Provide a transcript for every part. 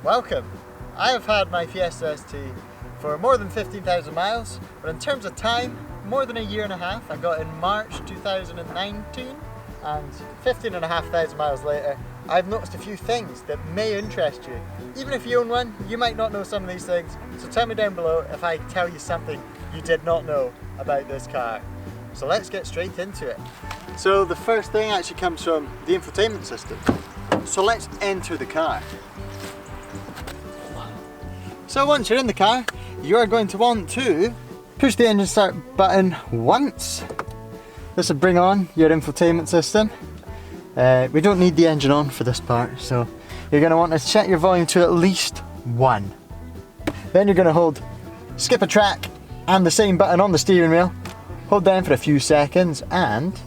Welcome! I have had my Fiesta ST for more than 15,000 miles, but in terms of time, more than a year and a half. I got in March 2019, and 15,500 miles later, I've noticed a few things that may interest you. Even if you own one, you might not know some of these things, so tell me down below if I tell you something you did not know about this car. So let's get straight into it. So the first thing actually comes from the infotainment system. So let's enter the car. So once you're in the car, you are going to want to push the engine start button once. This will bring on your infotainment system. We don't need the engine on for this part, so you're going to want to set your volume to at least 1. Then you're going to hold skip a track and the same button on the steering wheel. Hold down for a few seconds and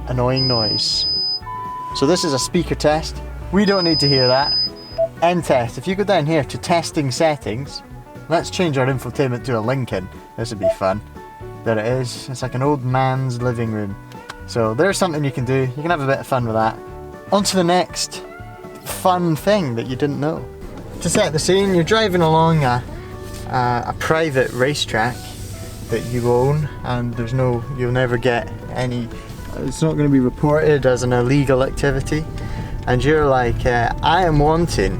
annoying noise. So this is a speaker test. We don't need to hear that. End test. If you go down here to testing settings, let's change our infotainment to a Lincoln. This would be fun. There it is. It's like an old man's living room. So there's something you can do. You can have a bit of fun with that. On to the next fun thing that you didn't know. To set the scene, you're driving along a private racetrack that you own, and you'll never get any, it's not going to be reported as an illegal activity. And you're like, I am wanting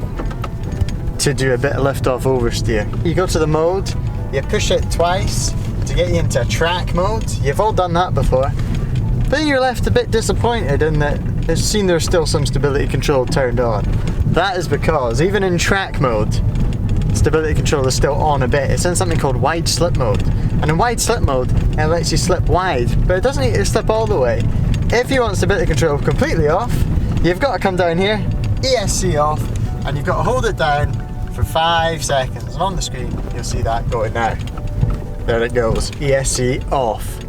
to do a bit of lift-off oversteer. You go to the mode, you push it twice to get you into track mode. You've all done that before. Then you're left a bit disappointed in that it's seen there's still some stability control turned on. That is because even in track mode, stability control is still on a bit. It's in something called wide slip mode. And in wide slip mode, it lets you slip wide, but it doesn't need to slip all the way. If you want stability control completely off, you've got to come down here, ESC off, and you've got to hold it down for 5 seconds. And on the screen, you'll see that going now. There it goes, ESC off.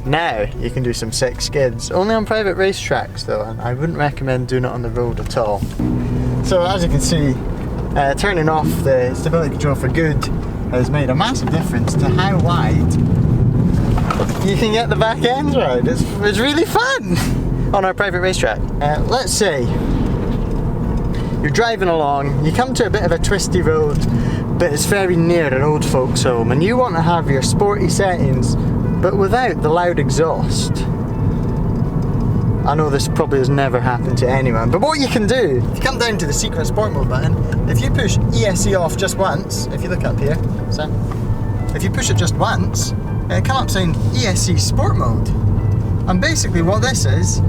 Now you can do some sick skids. Only on private racetracks though, and I wouldn't recommend doing it on the road at all. So as you can see, turning off the stability control for good has made a massive difference to how wide you can get the back ends right. It's really fun on our private racetrack. Let's say you're driving along, you come to a bit of a twisty road, but it's very near an old folks home, and you want to have your sporty settings but without the loud exhaust. I know this probably has never happened to anyone, but what you can do, if you come down to the secret sport mode button, if you push ESC off just once, if you look up here, so if you push it just once, it'll come up saying ESC sport mode. And basically what this is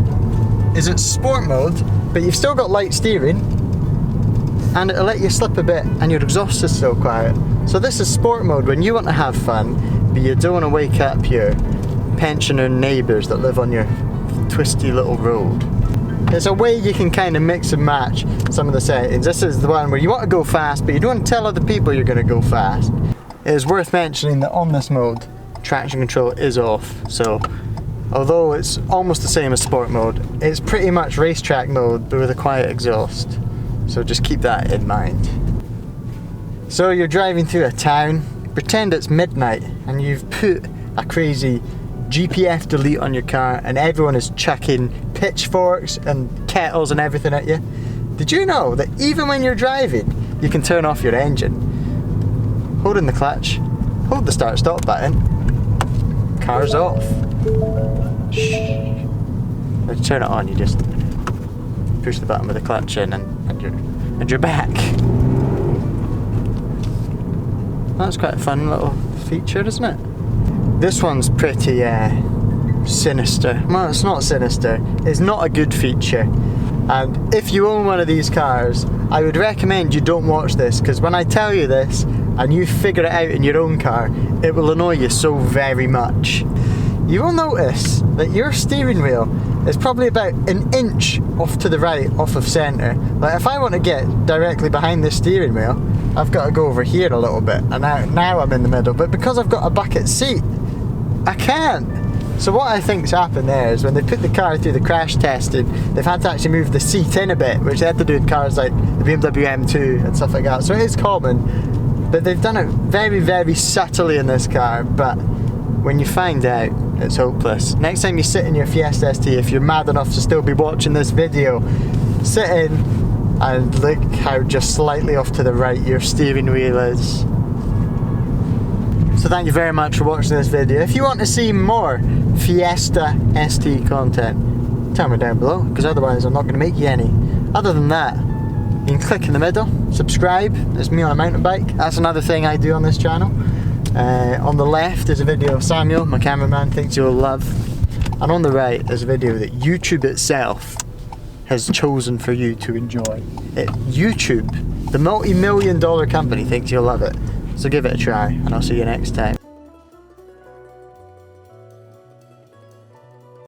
it's sport mode, but you've still got light steering, and it'll let you slip a bit and your exhaust is still quiet. So this is sport mode when you want to have fun, but you don't want to wake up your pensioner neighbours that live on your twisty little road. There's a way you can kind of mix and match some of the settings. This is the one where you want to go fast, but you don't want to tell other people you're going to go fast. It is worth mentioning that on this mode, traction control is off. So although it's almost the same as sport mode, it's pretty much racetrack mode but with a quiet exhaust. So just keep that in mind. So you're driving through a town, pretend it's midnight and you've put a crazy GPF delete on your car and everyone is chucking pitchforks and kettles and everything at you. Did you know that even when you're driving, you can turn off your engine? Holding the clutch, hold the start stop button, car's off. Shh. When you turn it on, you just push the button with the clutch in and you're back. That's quite a fun little feature, isn't it? This one's pretty sinister. Well, it's not sinister. It's not a good feature. And if you own one of these cars, I would recommend you don't watch this, because when I tell you this and you figure it out in your own car, it will annoy you so very much. You will notice that your steering wheel is probably about an inch off to the right, off of centre. Like if I want to get directly behind this steering wheel, I've got to go over here a little bit, and now I'm in the middle, but because I've got a bucket seat, I can't. So what I think's happened there is when they put the car through the crash testing, they've had to actually move the seat in a bit, which they had to do in cars like the BMW M2 and stuff like that. So it is common, but they've done it very, very subtly in this car, but when you find out, it's hopeless. Next time you sit in your Fiesta ST, if you're mad enough to still be watching this video, sit in, And look how just slightly off to the right your steering wheel is. So thank you very much for watching this video. If you want to see more Fiesta ST content, tell me down below, because otherwise I'm not going to make you any. Other than that, you can click in the middle, subscribe. There's me on a mountain bike. That's another thing I do on this channel. On the left is a video of Samuel, my cameraman, thinks you'll love. And on the right is a video that YouTube itself has chosen for you to enjoy. YouTube, the multi-million-dollar company, thinks you'll love it. So give it a try, and I'll see you next time.